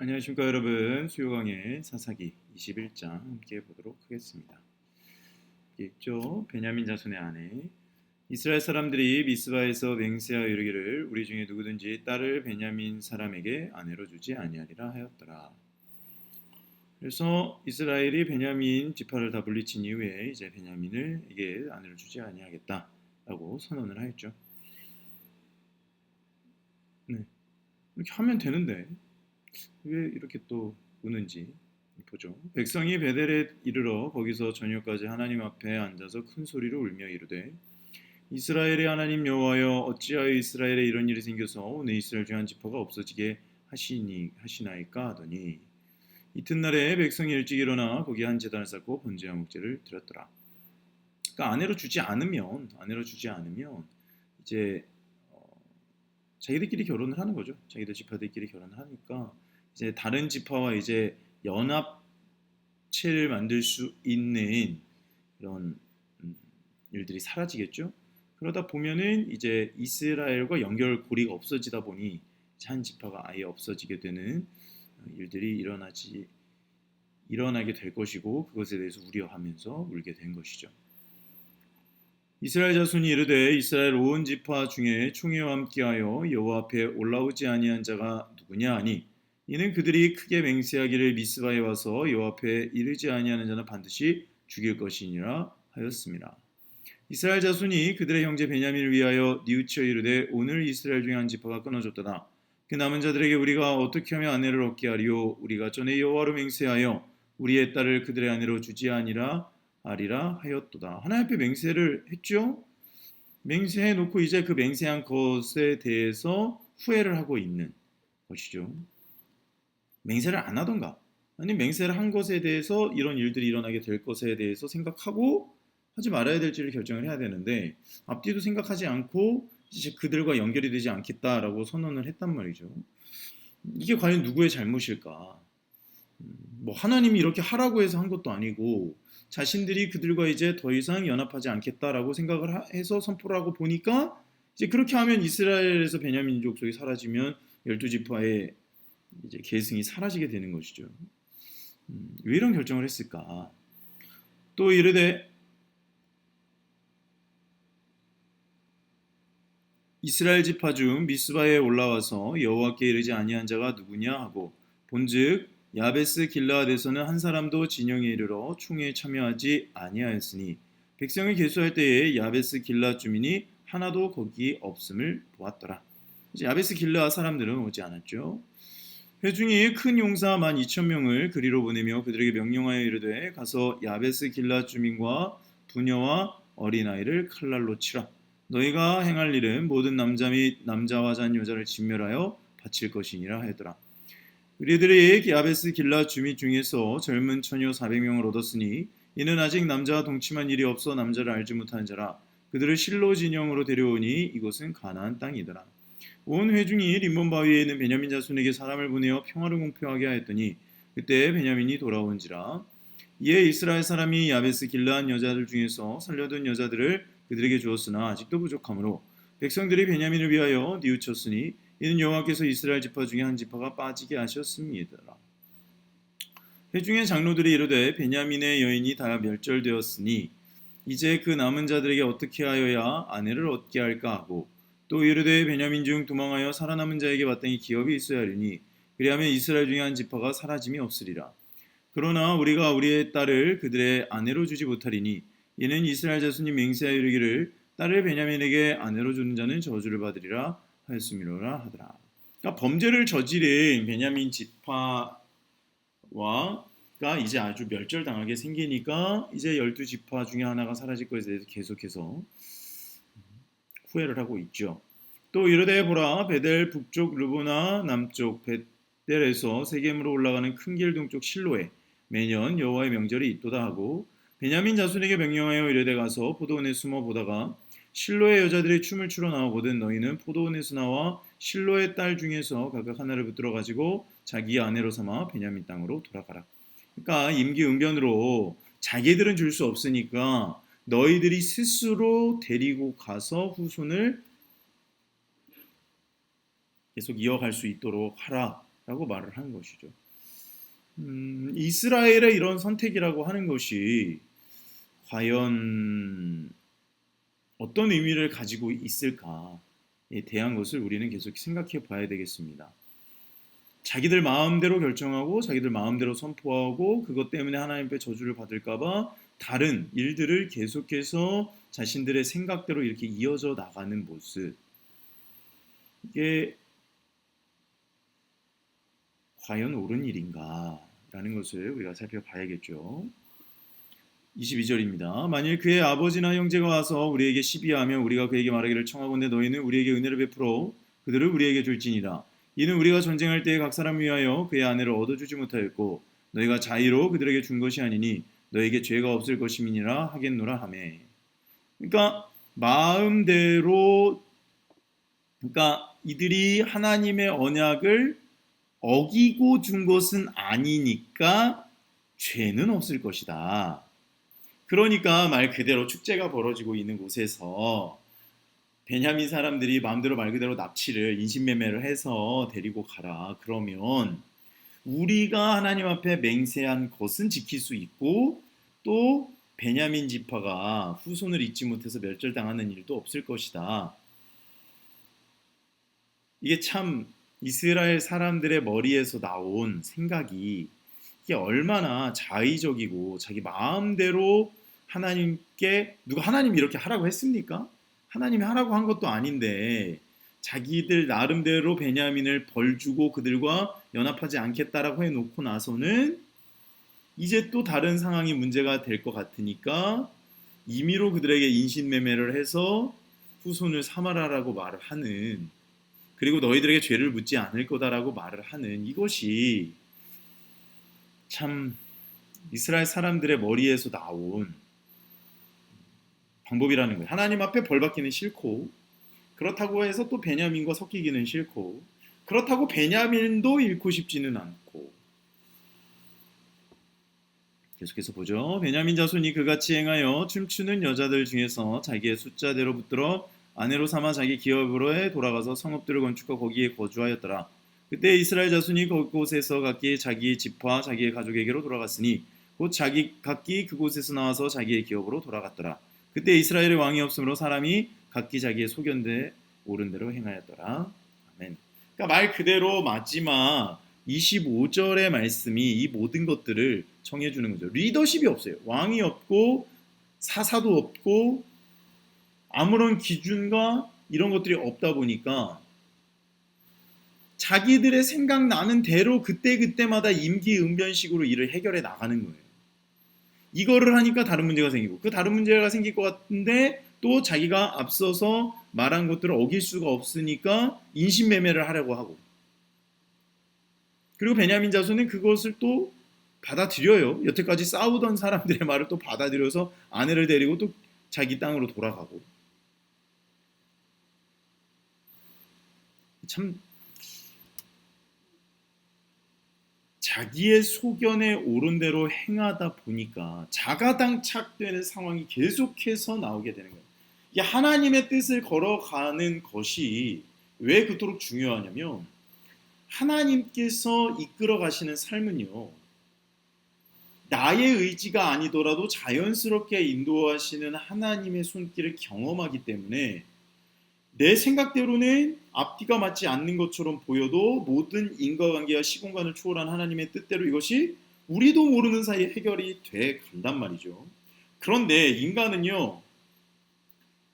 안녕하십니까 여러분. 수요강의 사사기 21장 함께 보도록 하겠습니다. 여기 있죠. 베냐민 자손의 아내 이스라엘 사람들이 미스바에서 맹세하여 이르기를 우리 중에 누구든지 딸을 베냐민 사람에게 아내로 주지 아니하리라 하였더라. 그래서 이스라엘이 베냐민 지파를 다 물리친 이후에 이제 베냐민을 이게 아내로 주지 아니하겠다라고 선언을 하였죠. 네, 이렇게 하면 되는데 왜 이렇게 또 우는지 보죠. 백성이 베델에 이르러 거기서 저녁까지 하나님 앞에 앉아서 큰 소리로 울며 이르되 이스라엘의 하나님 여호와여 어찌하여 이스라엘에 이런 일이 생겨서 오늘 이스라엘 중 한 지파가 없어지게 하시나이까 하더니 이튿날에 백성이 일찍 일어나 거기 한 제단을 쌓고 번제와 목제를 드렸더라. 그러니까 아내로 주지 않으면 이제 자기들끼리 결혼을 하는 거죠. 자기들 지파들끼리 결혼을 하니까 이제 다른 지파와 이제 연합체를 만들 수 있는 그런 일들이 사라지겠죠. 그러다 보면은 이제 이스라엘과 연결고리가 없어지다 보니 한 지파가 아예 없어지게 되는 일들이 일어나게 될 것이고 그것에 대해서 우려하면서 울게 된 것이죠. 이스라엘 자손이 이르되 이스라엘 온 지파 중에 총회와 함께하여 여호와 앞에 올라오지 아니한 자가 누구냐 하니 이는 그들이 크게 맹세하기를 미스바에 와서 여호와 앞에 이르지 아니하는 자는 반드시 죽일 것이니라 하였습니다. 이스라엘 자손이 그들의 형제 베냐민을 위하여 뉘우쳐 이르되 오늘 이스라엘 중에 한 지파가 끊어졌도다. 그 남은 자들에게 우리가 어떻게 하면 아내를 얻게 하리요? 우리가 전에 여호와로 맹세하여 우리의 딸을 그들의 아내로 주지 아니라 하리라 하였도다. 하나님 앞에 맹세를 했죠. 맹세해 놓고 이제 그 맹세한 것에 대해서 후회를 하고 있는 것이죠. 맹세를 안 하던가 아니 맹세를 한 것에 대해서 이런 일들이 일어나게 될 것에 대해서 생각하고 하지 말아야 될지를 결정을 해야 되는데 앞뒤도 생각하지 않고 이제 그들과 연결이 되지 않겠다라고 선언을 했단 말이죠. 이게 과연 누구의 잘못일까? 뭐 하나님이 이렇게 하라고 해서 한 것도 아니고 자신들이 그들과 이제 더 이상 연합하지 않겠다라고 생각을 해서 선포를 하고 보니까 이제 그렇게 하면 이스라엘에서 베냐민 족속이 사라지면 12지파의 이제 계승이 사라지게 되는 것이죠. 왜 이런 결정을 했을까? 또 이르되 이스라엘 지파 중 미스바에 올라와서 여호와께 이르지 아니한 자가 누구냐 하고 본즉 야베스 길라앗에서는 한 사람도 진영에 이르러 총회에 참여하지 아니하였으니 백성을 계수할 때에 야베스 길라앗 주민이 하나도 거기 없음을 보았더라. 이제 야베스 길라앗 사람들은 오지 않았죠. 회중이 큰 용사 12,000명을 그리로 보내며 그들에게 명령하여 이르되 가서 야베스 길라앗 주민과 부녀와 어린아이를 칼날로 치라. 너희가 행할 일은 모든 남자 및 남자와 잔 여자를 진멸하여 바칠 것이니라 하였더라. 우리들이 야베스 길라앗 주민 중에서 젊은 처녀 400명을 얻었으니 이는 아직 남자와 동침한 일이 없어 남자를 알지 못하는 자라. 그들을 실로 진영으로 데려오니 이곳은 가나안 땅이더라. 온 회중이 림몬 바위에 있는 베냐민 자손에게 사람을 보내어 평화를 공표하게 하였더니 그때 베냐민이 돌아온지라. 이에 이스라엘 사람이 야베스 길라앗 여자들 중에서 살려둔 여자들을 그들에게 주었으나 아직도 부족하므로 백성들이 베냐민을 위하여 뉘우쳤으니 이는 여호와께서 이스라엘 지파 중에 한 지파가 빠지게 하셨습니다. 회중의 장로들이 이르되 베냐민의 여인이 다 멸절되었으니 이제 그 남은 자들에게 어떻게 하여야 아내를 얻게 할까 하고 또 이르되 베냐민 중 도망하여 살아남은 자에게 마땅히 기업이 있어야 하리니 그리하면 이스라엘 중에 한 지파가 사라짐이 없으리라. 그러나 우리가 우리의 딸을 그들의 아내로 주지 못하리니 이는 이스라엘 자손이 맹세하여 이르기를 딸을 베냐민에게 아내로 주는 자는 저주를 받으리라 하였음이로라 하더라. 그러니까 범죄를 저지른 베냐민 지파와가 이제 아주 멸절당하게 생기니까 이제 12지파 중에 하나가 사라질 것에 대해서 계속해서 후회를 하고 있죠. 또 이르되 보라 베델 북쪽 르보나 남쪽 베델에서 세겜으로 올라가는 큰 길 동쪽 실로에 매년 여호와의 명절이 있도다 하고 베냐민 자손에게 명령하여 이르되 가서 포도원에 숨어 보다가 실로의 여자들이 춤을 추러 나오거든 너희는 포도원에서 나와 실로의 딸 중에서 각각 하나를 붙들어 가지고 자기 아내로 삼아 베냐민 땅으로 돌아가라. 그러니까 임기응변으로 자기들은 줄 수 없으니까 너희들이 스스로 데리고 가서 후손을 계속 이어갈 수 있도록 하라 라고 말을 한 것이죠. 이스라엘의 이런 선택이라고 하는 것이 과연 어떤 의미를 가지고 있을까에 대한 것을 우리는 계속 생각해 봐야 되겠습니다. 자기들 마음대로 결정하고 자기들 마음대로 선포하고 그것 때문에 하나님께 저주를 받을까봐 다른 일들을 계속해서 자신들의 생각대로 이렇게 이어져 나가는 모습, 이게 과연 옳은 일인가 라는 것을 우리가 살펴봐야겠죠. 22절입니다. 만일 그의 아버지나 형제가 와서 우리에게 시비하면 우리가 그에게 말하기를 청하건대 너희는 우리에게 은혜를 베풀어 그들을 우리에게 줄지니라. 이는 우리가 전쟁할 때에 각 사람 위하여 그의 아내를 얻어주지 못하였고 너희가 자의로 그들에게 준 것이 아니니 너에게 죄가 없을 것임이니라 하겠노라 하매. 그러니까 마음대로, 그러니까 이들이 하나님의 언약을 어기고 준 것은 아니니까 죄는 없을 것이다. 그러니까 말 그대로 축제가 벌어지고 있는 곳에서 베냐민 사람들이 마음대로 말 그대로 납치를 인신매매를 해서 데리고 가라. 그러면 우리가 하나님 앞에 맹세한 것은 지킬 수 있고 또 베냐민 지파가 후손을 잊지 못해서 멸절당하는 일도 없을 것이다. 이게 참 이스라엘 사람들의 머리에서 나온 생각이 이게 얼마나 자의적이고 자기 마음대로 하나님께, 누가 하나님이 이렇게 하라고 했습니까? 하나님이 하라고 한 것도 아닌데 자기들 나름대로 베냐민을 벌주고 그들과 연합하지 않겠다라고 해놓고 나서는 이제 또 다른 상황이 문제가 될 것 같으니까 임의로 그들에게 인신매매를 해서 후손을 삼아라라고 말을 하는, 그리고 너희들에게 죄를 묻지 않을 거다라고 말을 하는, 이것이 참 이스라엘 사람들의 머리에서 나온 방법이라는 거예요. 하나님 앞에 벌받기는 싫고, 그렇다고 해서 또 베냐민과 섞이기는 싫고, 그렇다고 베냐민도 잃고 싶지는 않고. 계속해서 보죠. 베냐민 자손이 그같이 행하여 춤추는 여자들 중에서 자기의 숫자대로 붙들어 아내로 삼아 자기 기업으로에 돌아가서 성읍들을 건축하고 거기에 거주하였더라. 그때 이스라엘 자손이 그곳에서 각기 자기 집과 자기의 가족에게로 돌아갔으니 곧 자기 각기 그곳에서 나와서 자기의 기업으로 돌아갔더라. 그때 이스라엘의 왕이 없으므로 사람이 각기 자기의 소견대에 옳은 대로 행하였더라. 아멘. 그러니까 말 그대로 마지막 25절의 말씀이 이 모든 것들을 정해주는 거죠. 리더십이 없어요. 왕이 없고 사사도 없고 아무런 기준과 이런 것들이 없다 보니까 자기들의 생각나는 대로 그때그때마다 임기응변식으로 일을 해결해 나가는 거예요. 이거를 하니까 다른 문제가 생기고 그 다른 문제가 생길 것 같은데 또 자기가 앞서서 말한 것들을 어길 수가 없으니까 인신매매를 하려고 하고, 그리고 베냐민 자손은 그것을 또 받아들여요. 여태까지 싸우던 사람들의 말을 또 받아들여서 아내를 데리고 또 자기 땅으로 돌아가고. 참 자기의 소견에 옳은 대로 행하다 보니까 자가당착되는 상황이 계속해서 나오게 되는 거예요. 이게 하나님의 뜻을 걸어가는 것이 왜 그토록 중요하냐면 하나님께서 이끌어 가시는 삶은요, 나의 의지가 아니더라도 자연스럽게 인도하시는 하나님의 손길을 경험하기 때문에 내 생각대로는 앞뒤가 맞지 않는 것처럼 보여도 모든 인과관계와 시공간을 초월한 하나님의 뜻대로 이것이 우리도 모르는 사이에 해결이 돼 간단 말이죠. 그런데 인간은요,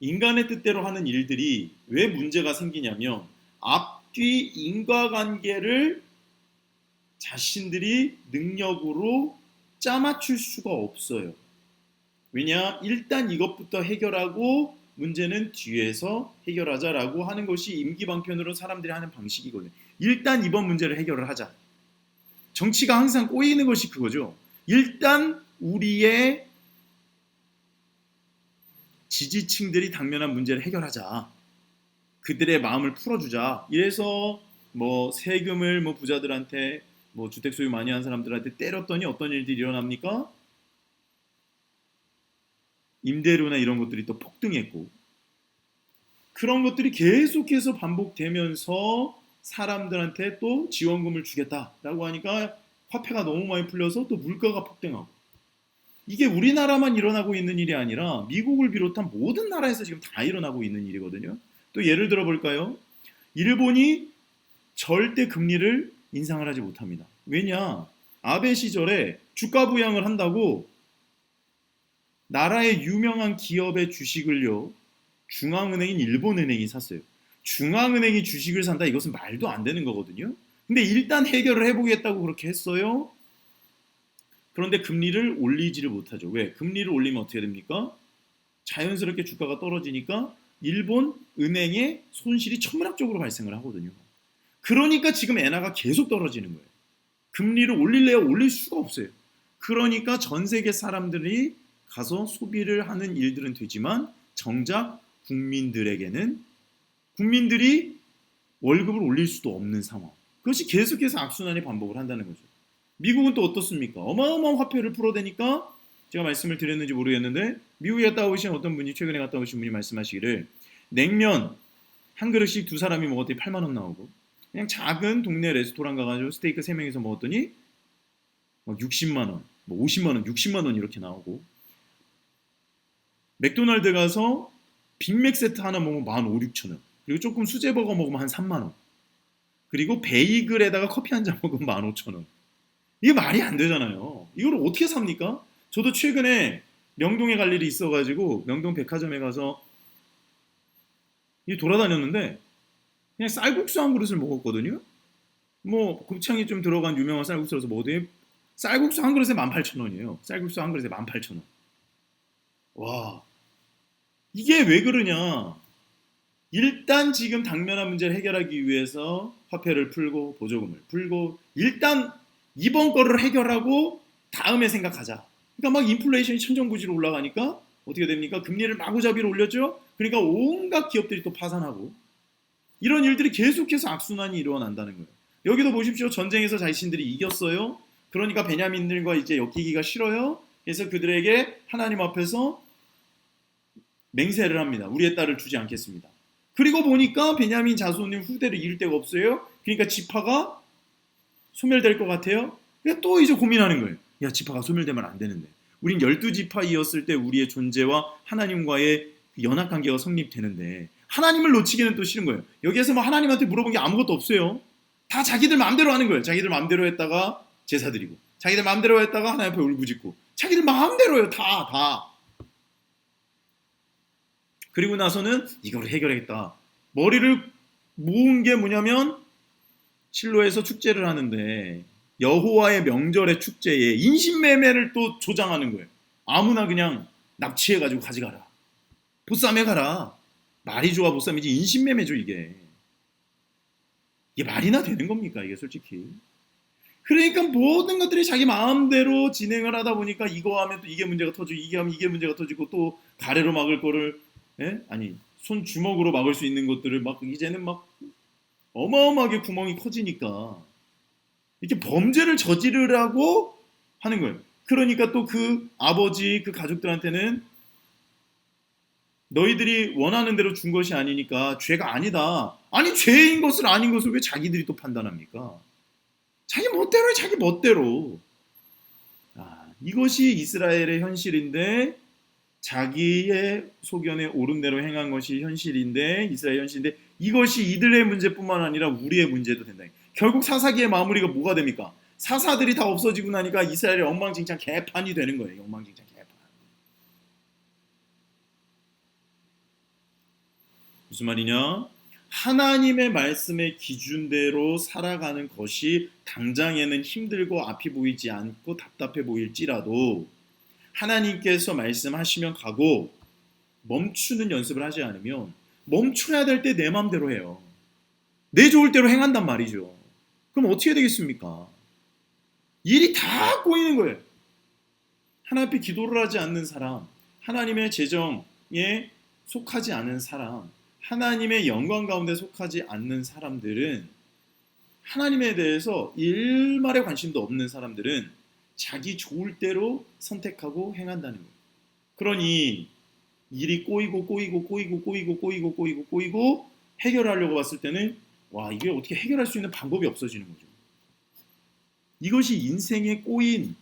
인간의 뜻대로 하는 일들이 왜 문제가 생기냐면 앞뒤 인과관계를 자신들이 능력으로 짜맞출 수가 없어요. 왜냐? 일단 이것부터 해결하고 문제는 뒤에서 해결하자라고 하는 것이 임기방편으로 사람들이 하는 방식이거든요. 일단 이번 문제를 해결을 하자. 정치가 항상 꼬이는 것이 그거죠. 일단 우리의 지지층들이 당면한 문제를 해결하자. 그들의 마음을 풀어주자. 이래서 뭐 세금을 뭐 부자들한테, 뭐 주택 소유 많이 한 사람들한테 때렸더니 어떤 일들이 일어납니까? 임대료나 이런 것들이 또 폭등했고, 그런 것들이 계속해서 반복되면서 사람들한테 또 지원금을 주겠다라고 하니까 화폐가 너무 많이 풀려서 또 물가가 폭등하고, 이게 우리나라만 일어나고 있는 일이 아니라 미국을 비롯한 모든 나라에서 지금 다 일어나고 있는 일이거든요. 또 예를 들어 볼까요? 일본이 절대 금리를 인상을 하지 못합니다. 왜냐? 아베 시절에 주가 부양을 한다고 나라의 유명한 기업의 주식을요, 중앙은행인 일본은행이 샀어요. 중앙은행이 주식을 산다, 이것은 말도 안 되는 거거든요. 근데 일단 해결을 해보겠다고 그렇게 했어요. 그런데 금리를 올리지를 못하죠. 왜? 금리를 올리면 어떻게 됩니까? 자연스럽게 주가가 떨어지니까 일본 은행의 손실이 천문학적으로 발생을 하거든요. 그러니까 지금 엔화가 계속 떨어지는 거예요. 금리를 올릴래요? 올릴 수가 없어요. 그러니까 전 세계 사람들이 가서 소비를 하는 일들은 되지만 정작 국민들이 월급을 올릴 수도 없는 상황. 그것이 계속해서 악순환의 반복을 한다는 거죠. 미국은 또 어떻습니까? 어마어마한 화폐를 풀어대니까, 제가 말씀을 드렸는지 모르겠는데 미국에 갔다 오신 어떤 분이, 최근에 갔다 오신 분이 말씀하시기를 냉면 한 그릇씩 두 사람이 먹었더니 8만 원 나오고, 그냥 작은 동네 레스토랑 가가지고 스테이크 3명이서 먹었더니 막 60만 원, 뭐 50만 원, 60만 원 이렇게 나오고, 맥도날드 가서 빅맥 세트 하나 먹으면 15,000, 16,000원, 그리고 조금 수제버거 먹으면 한 3만 원, 그리고 베이글에다가 커피 한 잔 먹으면 15,000원. 이게 말이 안 되잖아요. 이걸 어떻게 삽니까? 저도 최근에 명동에 갈 일이 있어가지고 명동 백화점에 가서 돌아다녔는데 그냥 쌀국수 한 그릇을 먹었거든요. 뭐 곱창이 좀 들어간 유명한 쌀국수라서 먹었더니 쌀국수 한 그릇에 18,000원이에요. 쌀국수 한 그릇에 18,000원. 와, 이게 왜 그러냐? 일단 지금 당면한 문제를 해결하기 위해서 화폐를 풀고 보조금을 풀고, 일단 이번 거를 해결하고 다음에 생각하자. 그러니까 막 인플레이션이 천정부지로 올라가니까 어떻게 됩니까? 금리를 마구잡이로 올렸죠. 그러니까 온갖 기업들이 또 파산하고, 이런 일들이 계속해서 악순환이 일어난다는 거예요. 여기도 보십시오. 전쟁에서 자신들이 이겼어요. 그러니까 베냐민들과 이제 엮이기가 싫어요. 그래서 그들에게 하나님 앞에서 맹세를 합니다. 우리의 딸을 주지 않겠습니다. 그리고 보니까 베냐민 자손의 후대를 이을 데가 없어요. 그러니까 지파가 소멸될 것 같아요. 그러니까 또 이제 고민하는 거예요. 야, 지파가 소멸되면 안 되는데. 우린 12지파이었을 때 우리의 존재와 하나님과의 연합관계가 성립되는데 하나님을 놓치기는 또 싫은 거예요. 여기에서 뭐 하나님한테 물어본 게 아무것도 없어요. 다 자기들 마음대로 하는 거예요. 자기들 마음대로 했다가 제사 드리고, 자기들 마음대로 했다가 하나님 앞에 울부짖고, 자기들 마음대로요. 다. 그리고 나서는 이걸 해결하겠다. 머리를 모은 게 뭐냐면 실로에서 축제를 하는데 여호와의 명절의 축제에 인신매매를 또 조장하는 거예요. 아무나 그냥 납치해가지고 가져가라. 보쌈해 가라. 말이 좋아 보쌈이지 인신매매죠 이게. 이게 말이나 되는 겁니까 이게 솔직히. 그러니까 모든 것들이 자기 마음대로 진행을 하다 보니까 이거 하면 또 이게 문제가 터지고, 이게 하면 이게 문제가 터지고, 또 가래로 막을 거를 아니 손 주먹으로 막을 수 있는 것들을 막 이제는 막 어마어마하게 구멍이 커지니까 이렇게 범죄를 저지르라고 하는 거예요. 그러니까 또 그 아버지, 그 가족들한테는 너희들이 원하는 대로 준 것이 아니니까 죄가 아니다. 아니 죄인 것을 아닌 것을 왜 자기들이 또 판단합니까? 자기 멋대로 해, 자기 멋대로. 이것이 이스라엘의 현실인데, 자기의 소견에 옳은 대로 행한 것이 현실인데, 이스라엘 현실인데, 이것이 이들의 문제뿐만 아니라 우리의 문제도 된다. 결국 사사기의 마무리가 뭐가 됩니까? 사사들이 다 없어지고 나니까 이스라엘이 엉망진창 개판이 되는 거예요. 엉망진창 개판. 무슨 말이냐? 하나님의 말씀의 기준대로 살아가는 것이 당장에는 힘들고 앞이 보이지 않고 답답해 보일지라도 하나님께서 말씀하시면 가고 멈추는 연습을 하지 않으면 멈춰야 될 때 내 마음대로 해요. 내 좋을 대로 행한단 말이죠. 그럼 어떻게 되겠습니까? 일이 다 꼬이는 거예요. 하나님 앞에 기도를 하지 않는 사람, 하나님의 재정에 속하지 않은 사람, 하나님의 영광 가운데 속하지 않는 사람들은, 하나님에 대해서 일말의 관심도 없는 사람들은 자기 좋을 대로 선택하고 행한다는 거예요. 그러니 일이 꼬이고 해결하려고 봤을 때는 와, 이게 어떻게 해결할 수 있는 방법이 없어지는 거죠. 이것이 인생에 꼬인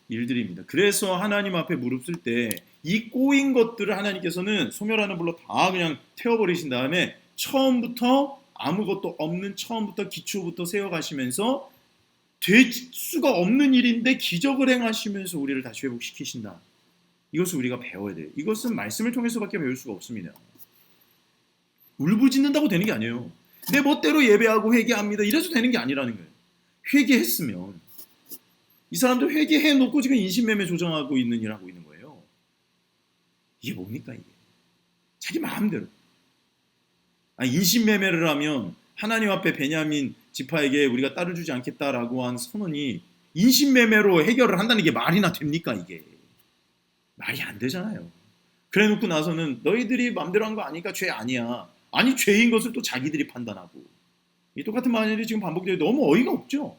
일들입니다. 그래서 하나님 앞에 무릎 쓸 때 이 꼬인 것들을 하나님께서는 소멸하는 불로 다 그냥 태워버리신 다음에 처음부터 아무것도 없는 처음부터 기초부터 세워가시면서 될 수가 없는 일인데 기적을 행하시면서 우리를 다시 회복시키신다. 이것을 우리가 배워야 돼요. 이것은 말씀을 통해서밖에 배울 수가 없습니다. 울부짖는다고 되는 게 아니에요. 내 멋대로 예배하고 회개합니다. 이래서 되는 게 아니라는 거예요. 회개했으면 이 사람들 회개해놓고 지금 인신매매 조장하고 있는 일 하고 있는 거예요. 이게 뭡니까 이게? 자기 마음대로. 인신매매를 하면 하나님 앞에 베냐민 지파에게 우리가 딸을 주지 않겠다라고 한 선언이 인신매매로 해결을 한다는 게 말이나 됩니까 이게? 말이 안 되잖아요. 그래 놓고 나서는 너희들이 마음대로 한 거 아니까 죄 아니야. 아니 죄인 것을 또 자기들이 판단하고. 이 똑같은 말이 지금 반복되고 너무 어이가 없죠.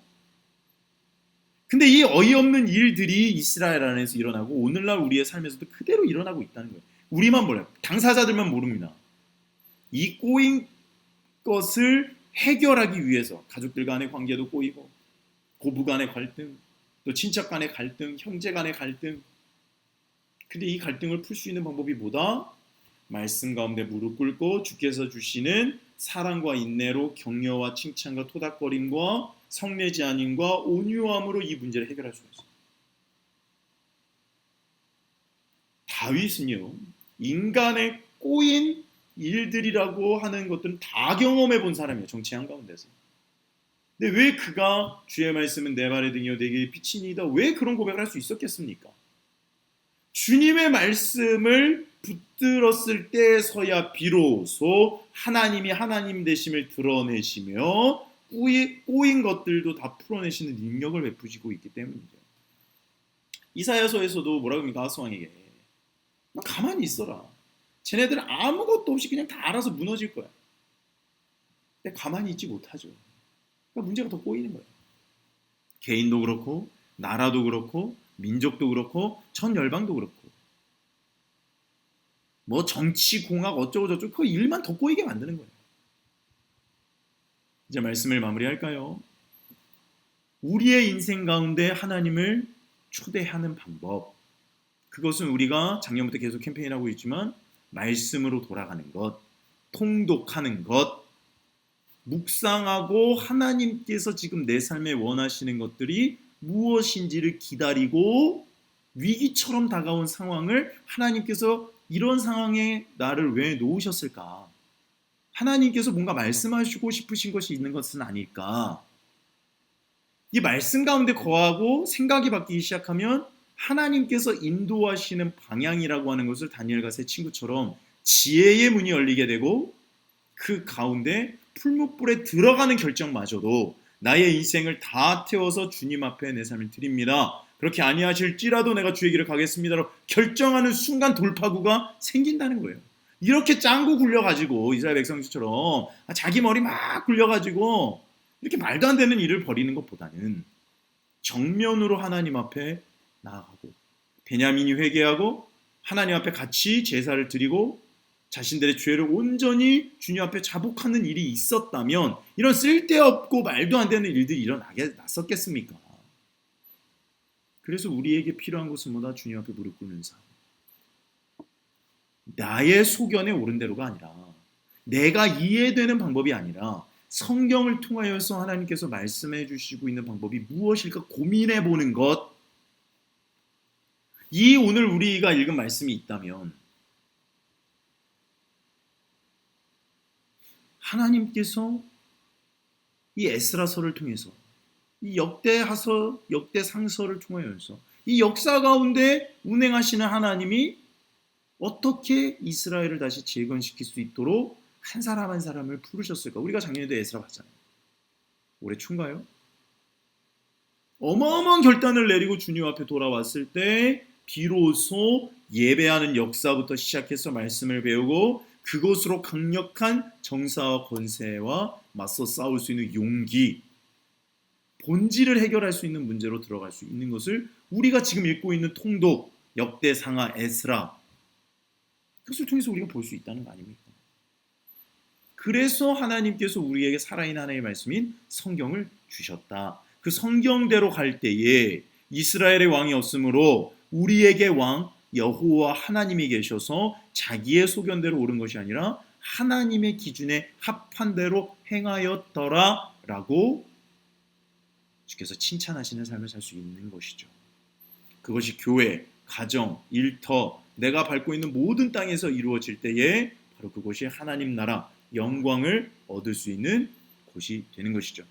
근데 이 어이없는 일들이 이스라엘 안에서 일어나고 오늘날 우리의 삶에서도 그대로 일어나고 있다는 거예요. 우리만 몰라요. 당사자들만 모릅니다. 이 꼬인 것을 해결하기 위해서 가족들 간의 관계도 꼬이고 고부 간의 갈등, 또 친척 간의 갈등, 형제 간의 갈등. 근데 이 갈등을 풀 수 있는 방법이 뭐다? 말씀 가운데 무릎 꿇고 주께서 주시는 사랑과 인내로 격려와 칭찬과 토닥거림과 성내지 아님과 온유함으로 이 문제를 해결할 수가 있어요. 다윗은요, 인간의 꼬인 일들이라고 하는 것들은 다 경험해 본 사람이에요. 정치 한가운데서. 근데 왜 그가 주의 말씀은 내 발의 등이요 내 길의 빛이니이다, 왜 그런 고백을 할 수 있었겠습니까? 주님의 말씀을 붙들었을 때서야 비로소 하나님이 하나님 되심을 드러내시며 꼬인 것들도 다 풀어내시는 능력을 베푸시고 있기 때문이죠. 이사야서에서도 뭐라고 합니까? 아하스 왕에게 가만히 있어라. 쟤네들은 아무것도 없이 그냥 다 알아서 무너질 거야. 근데 가만히 있지 못하죠. 그러니까 문제가 더 꼬이는 거예요. 개인도 그렇고 나라도 그렇고 민족도 그렇고 전 열방도 그렇고 뭐 정치 공학 어쩌고 저쩌고 그 일만 더 꼬이게 만드는 거예요. 이제 말씀을 마무리할까요? 우리의 인생 가운데 하나님을 초대하는 방법, 그것은 우리가 작년부터 계속 캠페인하고 있지만 말씀으로 돌아가는 것, 통독하는 것, 묵상하고 하나님께서 지금 내 삶에 원하시는 것들이 무엇인지를 기다리고 위기처럼 다가온 상황을 하나님께서 이런 상황에 나를 왜 놓으셨을까? 하나님께서 뭔가 말씀하시고 싶으신 것이 있는 것은 아닐까? 이 말씀 가운데 거하고 생각이 바뀌기 시작하면 하나님께서 인도하시는 방향이라고 하는 것을 다니엘과 세 친구처럼 지혜의 문이 열리게 되고 그 가운데 풀무불에 들어가는 결정마저도 나의 인생을 다 태워서 주님 앞에 내 삶을 드립니다. 그렇게 아니하실지라도 내가 주의 길을 가겠습니다로 결정하는 순간 돌파구가 생긴다는 거예요. 이렇게 짱구 굴려가지고 이스라엘 백성들처럼 자기 머리 막 굴려가지고 이렇게 말도 안 되는 일을 벌이는 것보다는 정면으로 하나님 앞에 나아가고 베냐민이 회개하고 하나님 앞에 같이 제사를 드리고 자신들의 죄를 온전히 주님 앞에 자복하는 일이 있었다면 이런 쓸데없고 말도 안 되는 일들이 일어났었겠습니까? 그래서 우리에게 필요한 것은 뭐다? 주님 앞에 무릎 꿇는 삶. 나의 소견에 옳은 대로가 아니라 내가 이해되는 방법이 아니라 성경을 통하여서 하나님께서 말씀해 주시고 있는 방법이 무엇일까 고민해 보는 것. 이 오늘 우리가 읽은 말씀이 있다면 하나님께서 이 에스라서를 통해서 이 역대하서, 역대상서를 통하여서 이 역사 가운데 운행하시는 하나님이 어떻게 이스라엘을 다시 재건시킬 수 있도록 한 사람 한 사람을 부르셨을까? 우리가 작년에도 에스라 봤잖아요. 올해 초인가요? 어마어마한 결단을 내리고 주님 앞에 돌아왔을 때 비로소 예배하는 역사부터 시작해서 말씀을 배우고 그것으로 강력한 정사와 권세와 맞서 싸울 수 있는 용기, 본질을 해결할 수 있는 문제로 들어갈 수 있는 것을 우리가 지금 읽고 있는 통독, 역대상하, 에스라, 그것을 통해서 우리가 볼 수 있다는 거 아닙니까? 그래서 하나님께서 우리에게 살아있는 하나님의 말씀인 성경을 주셨다. 그 성경대로 갈 때에 이스라엘의 왕이 없으므로 우리에게 왕 여호와 하나님이 계셔서 자기의 소견대로 옳은 것이 아니라 하나님의 기준에 합한 대로 행하였더라 라고 주께서 칭찬하시는 삶을 살 수 있는 것이죠. 그것이 교회, 가정, 일터, 내가 밟고 있는 모든 땅에서 이루어질 때에 바로 그것이 하나님 나라, 영광을 얻을 수 있는 곳이 되는 것이죠.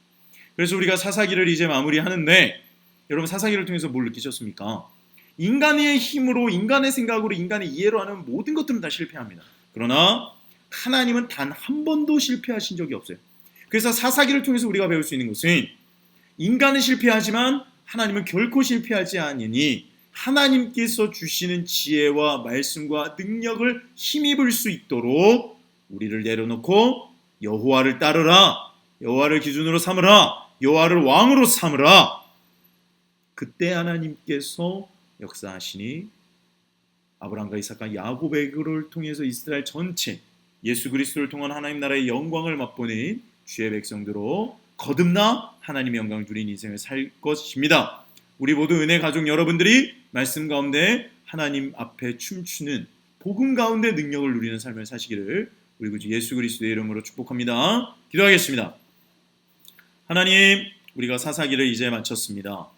그래서 우리가 사사기를 이제 마무리하는데 여러분 사사기를 통해서 뭘 느끼셨습니까? 인간의 힘으로, 인간의 생각으로, 인간의 이해로 하는 모든 것들은 다 실패합니다. 그러나 하나님은 단 한 번도 실패하신 적이 없어요. 그래서 사사기를 통해서 우리가 배울 수 있는 것은 인간은 실패하지만 하나님은 결코 실패하지 않으니 하나님께서 주시는 지혜와 말씀과 능력을 힘입을 수 있도록 우리를 내려놓고 여호와를 따르라, 여호와를 기준으로 삼으라, 여호와를 왕으로 삼으라. 그때 하나님께서 역사하시니 아브라함과 이삭과 야곱을 통해서 이스라엘 전체 예수 그리스도를 통한 하나님 나라의 영광을 맛보는 주의 백성들로 거듭나 하나님의 영광을 누린 인생을 살 것입니다. 우리 모두 은혜 가족 여러분들이 말씀 가운데 하나님 앞에 춤추는 복음 가운데 능력을 누리는 삶을 사시기를 우리 구주 예수 그리스도의 이름으로 축복합니다. 기도하겠습니다. 하나님, 우리가 사사기를 이제 마쳤습니다.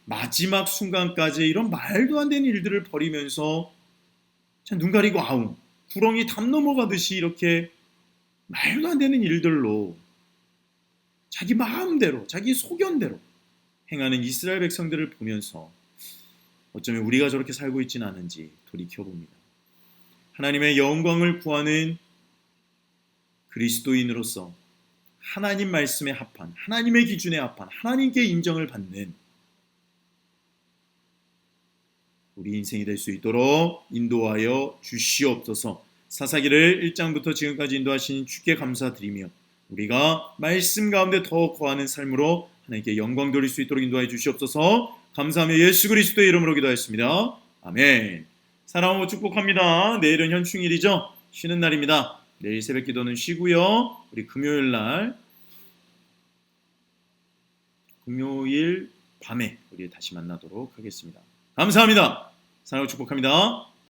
마지막 순간까지 이런 말도 안 되는 일들을 벌이면서 눈 가리고 아웅, 구렁이 담 넘어가듯이 이렇게 말도 안 되는 일들로 자기 마음대로, 자기 소견대로 행하는 이스라엘 백성들을 보면서 어쩌면 우리가 저렇게 살고 있지는 않은지 돌이켜봅니다. 하나님의 영광을 구하는 그리스도인으로서 하나님 말씀에 합한, 하나님의 기준에 합한, 하나님께 인정을 받는 우리 인생이 될 수 있도록 인도하여 주시옵소서. 사사기를 1장부터 지금까지 인도하신 주께 감사드리며 우리가 말씀 가운데 더 거하는 삶으로 하나님께 영광 돌릴 수 있도록 인도하여 주시옵소서. 감사하며 예수 그리스도의 이름으로 기도하였습니다. 아멘. 사랑하고 축복합니다. 내일은 현충일이죠. 쉬는 날입니다. 내일 새벽 기도는 쉬고요. 우리 금요일 밤에 우리 다시 만나도록 하겠습니다. 감사합니다. 사랑하고 축복합니다.